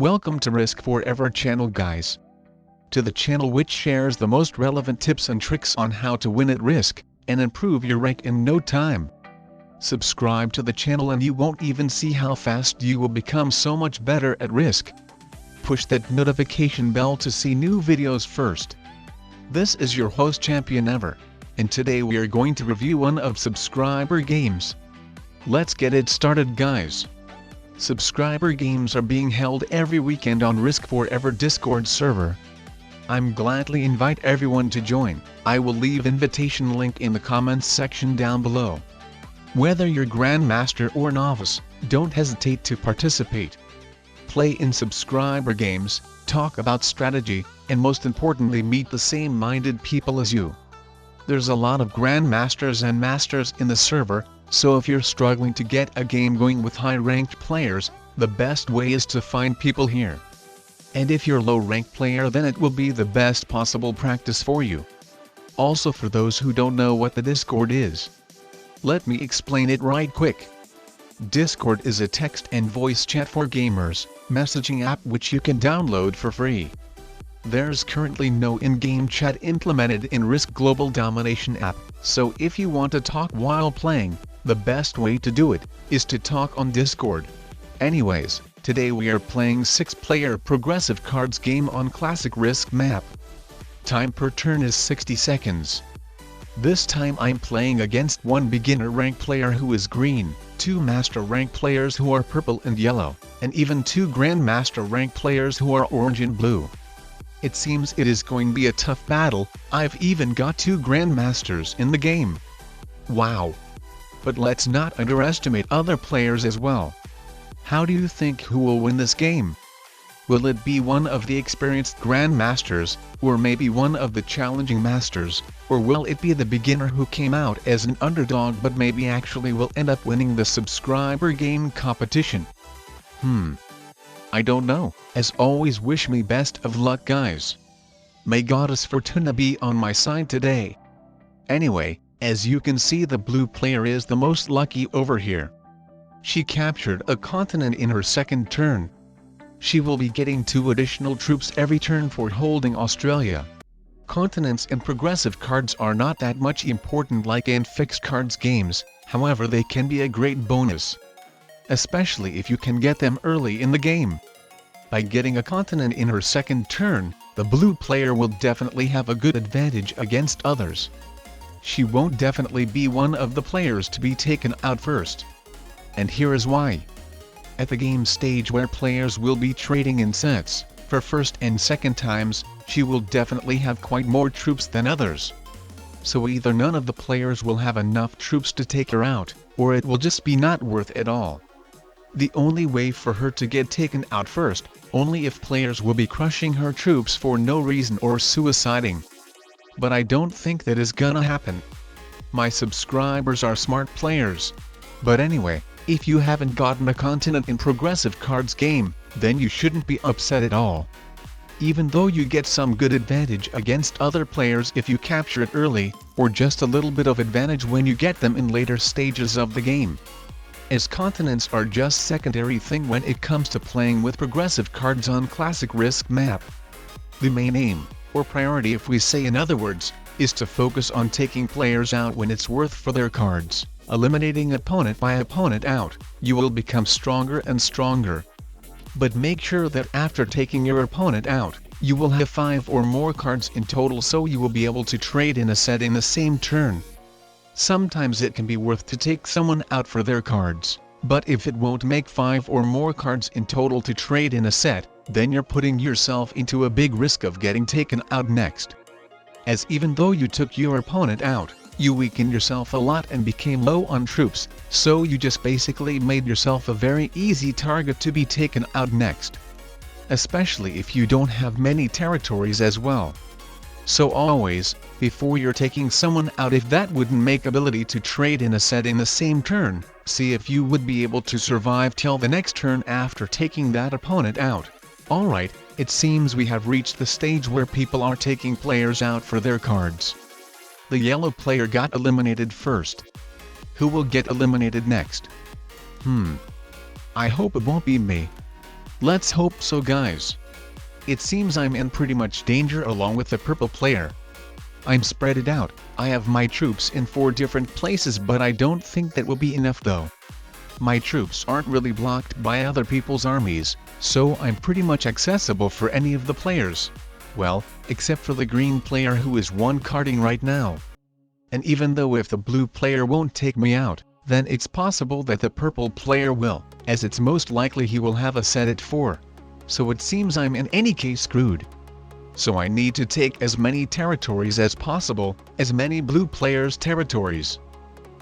Welcome to Risk Forever channel, guys. To the channel which shares the most relevant tips and tricks on how to win at Risk and improve your rank in no time. Subscribe to the channel and you won't even see how fast you will become so much better at Risk. Push that notification bell to see new videos first. This is your host ChampionEver, and today we are going to review one of subscriber games. Let's get it started, guys. Subscriber games are being held every weekend on Risk Forever Discord server. I'm gladly invite everyone to join. I will leave invitation link in the comments section down below. Whether you're Grandmaster or novice, don't hesitate to participate. Play in subscriber games, talk about strategy, and most importantly meet the same-minded people as you. There's a lot of Grandmasters and Masters in the server, so if you're struggling to get a game going with high-ranked players, the best way is to find people here. And if you're a low-ranked player, then it will be the best possible practice for you. Also, for those who don't know what the Discord is, let me explain it right quick. Discord is a text and voice chat for gamers, messaging app which you can download for free. There's currently no in-game chat implemented in Risk Global Domination app, so if you want to talk while playing, the best way to do it is to talk on Discord. Anyways, today we are playing 6-player progressive cards game on classic Risk map. Time per turn is 60 seconds. This time I'm playing against one beginner rank player who is green, 2 master rank players who are purple and yellow, and even 2 grandmaster rank players who are orange and blue. It seems it is going to be a tough battle. I've even got 2 grandmasters in the game. Wow! But let's not underestimate other players as well. How do you think who will win this game? Will it be one of the experienced grandmasters, or maybe one of the challenging masters, or will it be the beginner who came out as an underdog but maybe actually will end up winning the subscriber game competition? I don't know. As always, wish me best of luck, guys. May Goddess Fortuna be on my side today. Anyway, as you can see, the blue player is the most lucky over here. She captured a continent in her second turn. She will be getting 2 additional troops every turn for holding Australia. Continents and progressive cards are not that much important like in fixed cards games, however they can be a great bonus. Especially if you can get them early in the game. By getting a continent in her second turn, the blue player will definitely have a good advantage against others. She won't definitely be one of the players to be taken out first. And here is why. At the game stage where players will be trading in sets, for first and second times, she will definitely have quite more troops than others. So either none of the players will have enough troops to take her out, or it will just be not worth it all. The only way for her to get taken out first, only if players will be crushing her troops for no reason or suiciding. But I don't think that is gonna happen. My subscribers are smart players. But anyway, if you haven't gotten a continent in progressive cards game, then you shouldn't be upset at all. Even though you get some good advantage against other players if you capture it early, or just a little bit of advantage when you get them in later stages of the game. As continents are just secondary thing when it comes to playing with progressive cards on classic Risk map. The main aim, or priority if we say in other words, is to focus on taking players out when it's worth for their cards. Eliminating opponent by opponent out, you will become stronger and stronger. But make sure that after taking your opponent out, you will have 5 or more cards in total so you will be able to trade in a set in the same turn. Sometimes it can be worth to take someone out for their cards, but if it won't make 5 or more cards in total to trade in a set, then you're putting yourself into a big risk of getting taken out next. As even though you took your opponent out, you weakened yourself a lot and became low on troops, so you just basically made yourself a very easy target to be taken out next. Especially if you don't have many territories as well. So always, before you're taking someone out, if that wouldn't make ability to trade in a set in the same turn, see if you would be able to survive till the next turn after taking that opponent out. Alright, it seems we have reached the stage where people are taking players out for their cards. The yellow player got eliminated first. Who will get eliminated next? I hope it won't be me. Let's hope so, guys. It seems I'm in pretty much danger along with the purple player. I'm spread it out, I have my troops in 4 different places, but I don't think that will be enough though. My troops aren't really blocked by other people's armies, so I'm pretty much accessible for any of the players. Well, except for the green player who is one carding right now. And even though if the blue player won't take me out, then it's possible that the purple player will, as it's most likely he will have a set at 4. So it seems I'm in any case screwed. So I need to take as many territories as possible, as many blue players' territories.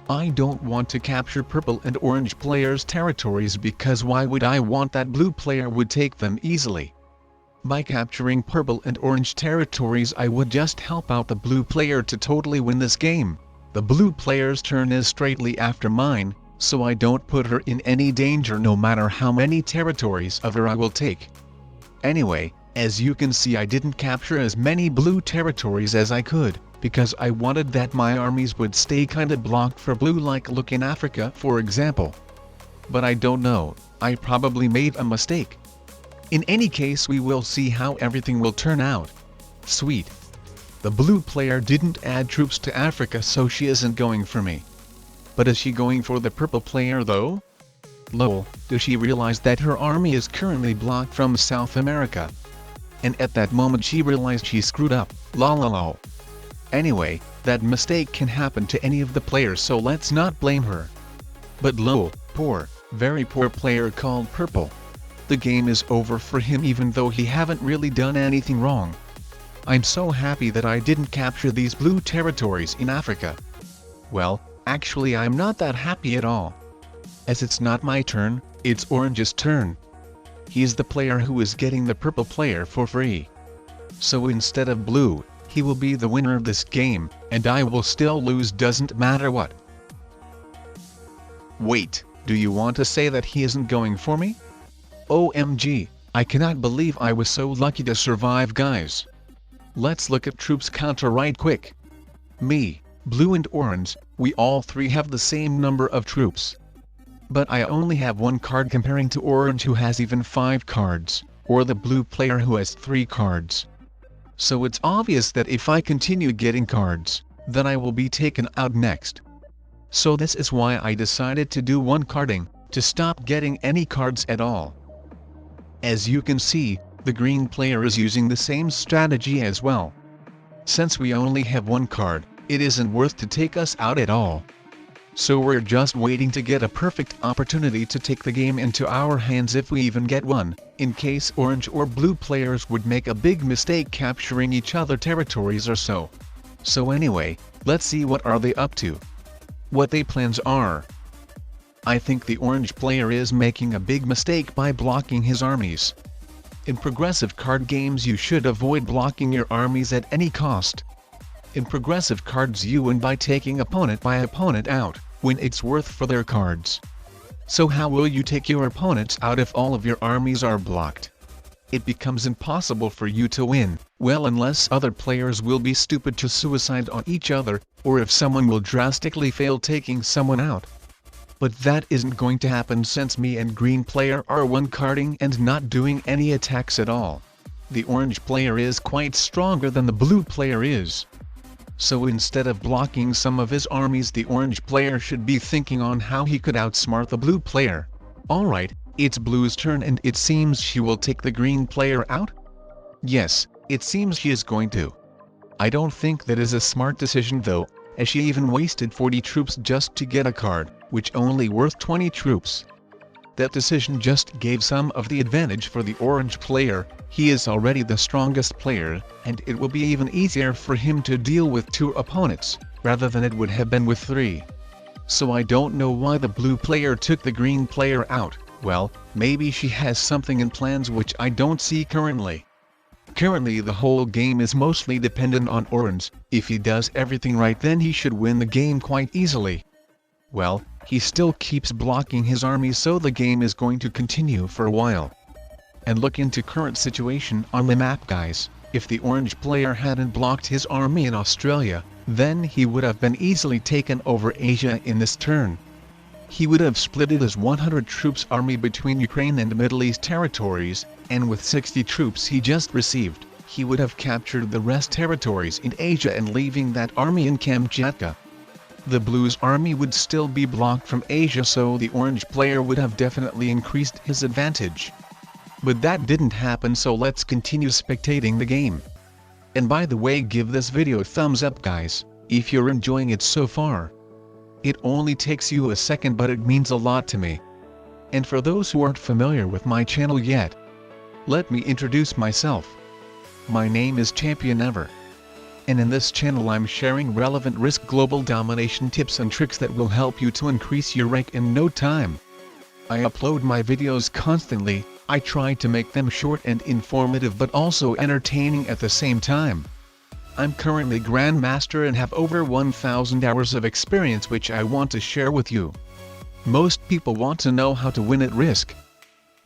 I don't want to capture purple and orange players' territories because why would I want that blue player would take them easily? By capturing purple and orange territories I would just help out the blue player to totally win this game. The blue player's turn is straightly after mine, so I don't put her in any danger no matter how many territories of her I will take. Anyway, as you can see, I didn't capture as many blue territories as I could, because I wanted that my armies would stay kinda blocked for blue, like look in Africa for example. But I don't know, I probably made a mistake. In any case, we will see how everything will turn out. Sweet. The blue player didn't add troops to Africa, so she isn't going for me. But is she going for the purple player though? Lol, does she realize that her army is currently blocked from South America? And at that moment she realized she screwed up, lol. Anyway, that mistake can happen to any of the players, so let's not blame her. But lol, poor, very poor player called purple. The game is over for him even though he haven't really done anything wrong. I'm so happy that I didn't capture these blue territories in Africa. Well, actually I'm not that happy at all. As it's not my turn, it's Orange's turn. He's the player who is getting the purple player for free. So instead of blue, he will be the winner of this game, and I will still lose, doesn't matter what. Wait, do you want to say that he isn't going for me? OMG, I cannot believe I was so lucky to survive, guys. Let's look at troops counter right quick. Me, blue and orange, we all 3 have the same number of troops. But I only have 1 card comparing to orange who has even 5 cards, or the blue player who has 3 cards. So it's obvious that if I continue getting cards, then I will be taken out next. So this is why I decided to do 1 carding, to stop getting any cards at all. As you can see, the green player is using the same strategy as well. Since we only have 1 card, it isn't worth to take us out at all. So we're just waiting to get a perfect opportunity to take the game into our hands, if we even get one, in case orange or blue players would make a big mistake capturing each other territories or so. So anyway, let's see what are they up to. What they plans are. I think the orange player is making a big mistake by blocking his armies. In progressive card games you should avoid blocking your armies at any cost. In progressive cards you win by taking opponent by opponent out, when it's worth for their cards. So how will you take your opponents out if all of your armies are blocked? It becomes impossible for you to win, well, unless other players will be stupid to suicide on each other, or if someone will drastically fail taking someone out. But that isn't going to happen since me and green player are 1 carding and not doing any attacks at all. The orange player is quite stronger than the blue player is. So instead of blocking some of his armies, the orange player should be thinking on how he could outsmart the blue player. Alright, it's blue's turn and it seems she will take the green player out? Yes, it seems she is going to. I don't think that is a smart decision though, as she even wasted 40 troops just to get a card, which only worth 20 troops. That decision just gave some of the advantage for the orange player. He is already the strongest player, and it will be even easier for him to deal with 2 opponents, rather than it would have been with 3. So I don't know why the blue player took the green player out. Well, maybe she has something in plans which I don't see currently. Currently the whole game is mostly dependent on orange. If he does everything right, then he should win the game quite easily. Well, he still keeps blocking his army, so the game is going to continue for a while. And look into current situation on the map, guys. If the orange player hadn't blocked his army in Australia, then he would have been easily taken over Asia in this turn. he would have split his 100 troops army between Ukraine and Middle East territories, and with 60 troops he just received, he would have captured the rest territories in Asia and leaving that army in Kamchatka. The Blues army would still be blocked from Asia, so the Orange player would have definitely increased his advantage. But that didn't happen, so let's continue spectating the game. And by the way, give this video a thumbs up guys, if you're enjoying it so far. It only takes you a second, but it means a lot to me. And for those who aren't familiar with my channel yet, let me introduce myself. My name is ChampionEver. And in this channel I'm sharing relevant risk global domination tips and tricks that will help you to increase your rank in no time. I upload my videos constantly. I try to make them short and informative but also entertaining at the same time. I'm currently Grandmaster and have over 1,000 hours of experience which I want to share with you. Most people want to know how to win at Risk.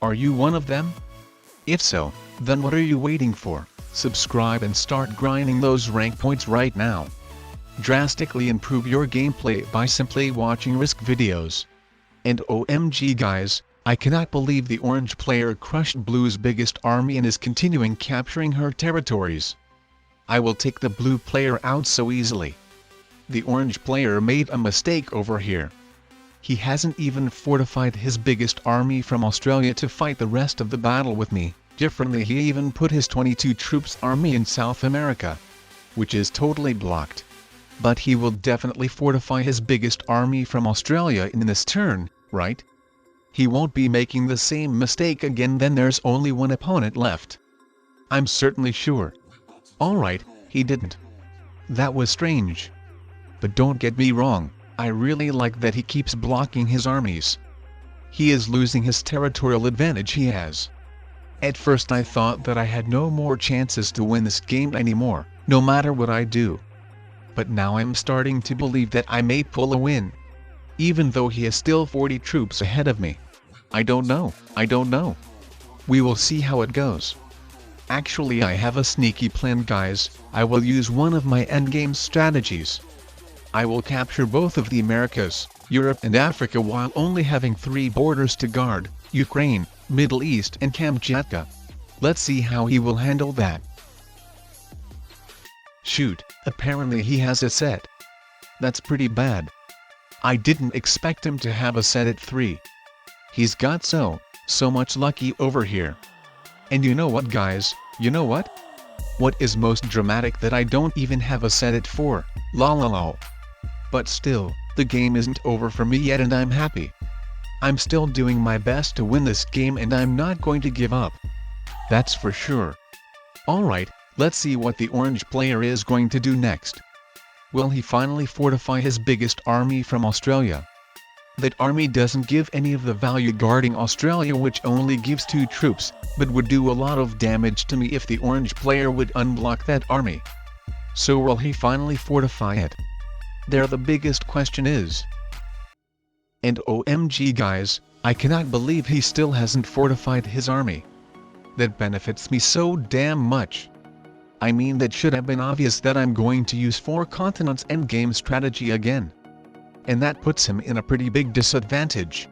Are you one of them? If so, then what are you waiting for? Subscribe and start grinding those rank points right now. Drastically improve your gameplay by simply watching Risk videos. And OMG guys, I cannot believe the Orange player crushed Blue's biggest army and is continuing capturing her territories. I will take the Blue player out so easily. The Orange player made a mistake over here. He hasn't even fortified his biggest army from Australia to fight the rest of the battle with me. Differently, he even put his 22 troops army in South America, which is totally blocked. But he will definitely fortify his biggest army from Australia in this turn, right? He won't be making the same mistake again. Then there's only one opponent left. I'm certainly sure. Alright, he didn't. That was strange. But don't get me wrong, I really like that he keeps blocking his armies. He is losing his territorial advantage he has. At first I thought that I had no more chances to win this game anymore, no matter what I do. But now I'm starting to believe that I may pull a win. Even though he is still 40 troops ahead of me. I don't know. We will see how it goes. Actually, I have a sneaky plan guys. I will use one of my endgame strategies. I will capture both of the Americas, Europe and Africa while only having 3 borders to guard, Ukraine, Middle East and Kamchatka. Let's see how he will handle that. Shoot, apparently he has a set. That's pretty bad. I didn't expect him to have a set at 3. He's got so much lucky over here. And you know what guys, you know what? What is most dramatic that I don't even have a set at 4, lol. But still, the game isn't over for me yet and I'm happy. I'm still doing my best to win this game and I'm not going to give up. That's for sure. Alright, let's see what the Orange player is going to do next. Will he finally fortify his biggest army from Australia? That army doesn't give any of the value guarding Australia, which only gives 2 troops, but would do a lot of damage to me if the Orange player would unblock that army. So will he finally fortify it? There the biggest question is. And OMG guys, I cannot believe he still hasn't fortified his army. That benefits me so damn much. I mean, that should have been obvious that I'm going to use 4 continents endgame strategy again. And that puts him in a pretty big disadvantage.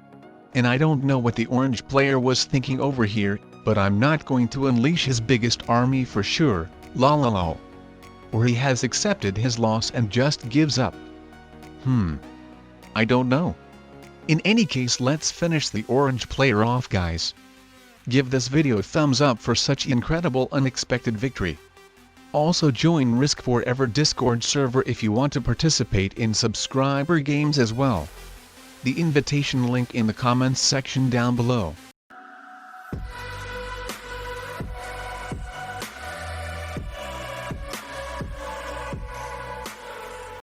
And I don't know what the Orange player was thinking over here, but I'm not going to unleash his biggest army for sure, lol. Or he has accepted his loss and just gives up. I don't know. In any case, let's finish the Orange player off guys. Give this video a thumbs up for such incredible unexpected victory. Also join Risk Forever Discord server if you want to participate in subscriber games as well. The invitation link in the comments section down below.